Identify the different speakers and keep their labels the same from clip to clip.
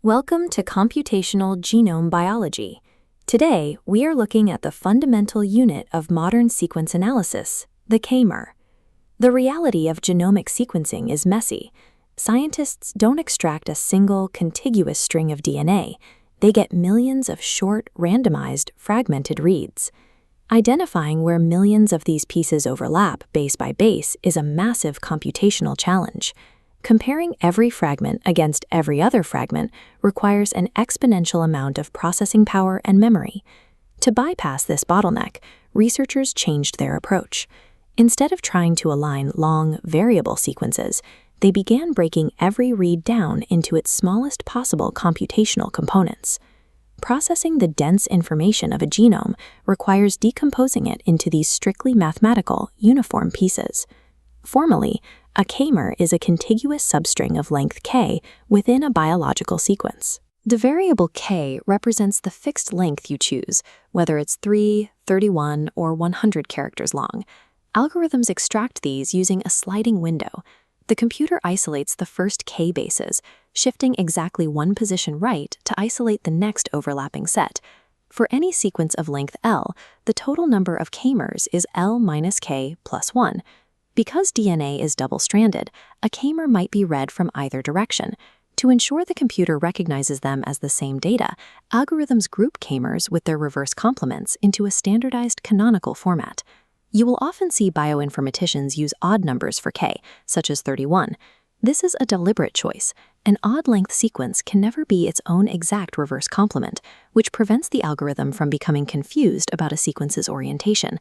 Speaker 1: Welcome to Computational Genome Biology. Today, we are looking at the fundamental unit of modern sequence analysis, the k-mer. The reality of genomic sequencing is messy. Scientists don't extract a single, contiguous string of DNA. They get millions of short, randomized, fragmented reads. Identifying where millions of these pieces overlap base by base is a massive computational challenge. Comparing every fragment against every other fragment requires an exponential amount of processing power and memory. To bypass this bottleneck, researchers changed their approach. Instead of trying to align long, variable sequences, they began breaking every read down into its smallest possible computational components. Processing the dense information of a genome requires decomposing it into these strictly mathematical, uniform pieces. Formally, a k-mer is a contiguous substring of length k within a biological sequence. The variable k represents the fixed length you choose, whether it's 3, 31, or 100 characters long. Algorithms extract these using a sliding window. The computer isolates the first k bases, shifting exactly one position right to isolate the next overlapping set. For any sequence of length L, the total number of k-mers is L minus k plus 1. Because DNA is double-stranded, a k-mer might be read from either direction. To ensure the computer recognizes them as the same data, algorithms group k-mers with their reverse complements into a standardized canonical format. You will often see bioinformaticians use odd numbers for k, such as 31. This is a deliberate choice. An odd-length sequence can never be its own exact reverse complement, which prevents the algorithm from becoming confused about a sequence's orientation.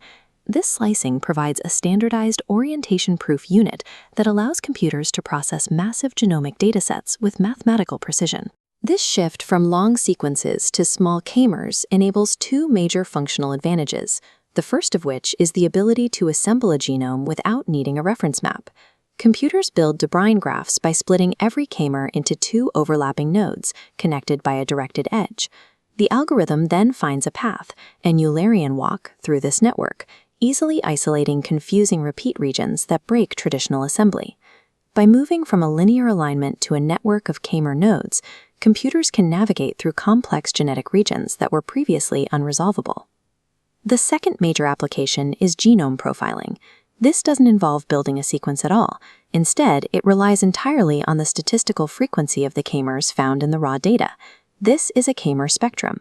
Speaker 1: This slicing provides a standardized orientation-proof unit that allows computers to process massive genomic datasets with mathematical precision. This shift from long sequences to small k-mers enables two major functional advantages, the first of which is the ability to assemble a genome without needing a reference map. Computers build Bruijn graphs by splitting every k-mer into two overlapping nodes, connected by a directed edge. The algorithm then finds a path, an Eulerian walk, through this network, easily isolating confusing repeat regions that break traditional assembly. By moving from a linear alignment to a network of k-mer nodes, computers can navigate through complex genetic regions that were previously unresolvable. The second major application is genome profiling. This doesn't involve building a sequence at all. Instead, it relies entirely on the statistical frequency of the k-mers found in the raw data. This is a k-mer spectrum.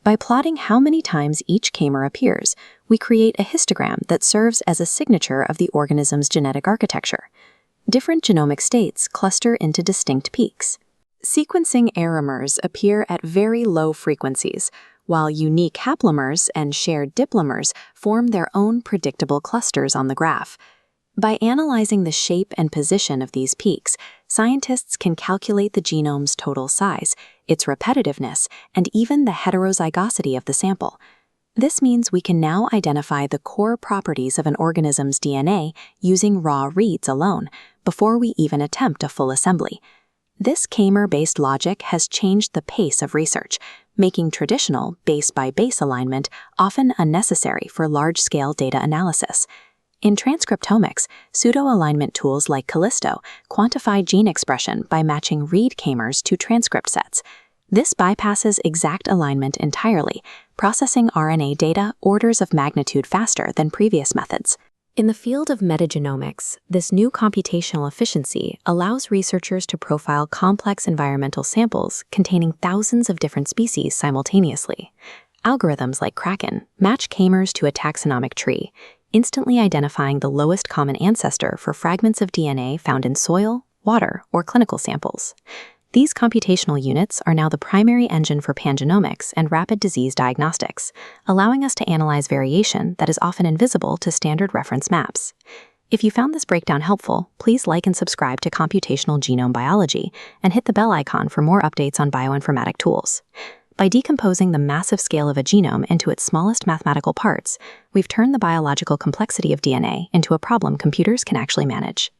Speaker 1: By plotting how many times each k-mer appears, we create a histogram that serves as a signature of the organism's genetic architecture. Different genomic states cluster into distinct peaks. Sequencing errormers appear at very low frequencies, while unique haplomers and shared diplomers form their own predictable clusters on the graph. By analyzing the shape and position of these peaks, scientists can calculate the genome's total size, its repetitiveness, and even the heterozygosity of the sample. This means we can now identify the core properties of an organism's DNA using raw reads alone, before we even attempt a full assembly. This k-mer-based logic has changed the pace of research, making traditional base-by-base alignment often unnecessary for large-scale data analysis. In transcriptomics, pseudo-alignment tools like Callisto quantify gene expression by matching read k-mers to transcript sets. This bypasses exact alignment entirely, processing RNA data orders of magnitude faster than previous methods. In the field of metagenomics, this new computational efficiency allows researchers to profile complex environmental samples containing thousands of different species simultaneously. Algorithms like Kraken match k-mers to a taxonomic tree, instantly identifying the lowest common ancestor for fragments of DNA found in soil, water, or clinical samples. These computational units are now the primary engine for pangenomics and rapid disease diagnostics, allowing us to analyze variation that is often invisible to standard reference maps. If you found this breakdown helpful, please like and subscribe to Computational Genome Biology and hit the bell icon for more updates on bioinformatic tools. By decomposing the massive scale of a genome into its smallest mathematical parts, we've turned the biological complexity of DNA into a problem computers can actually manage.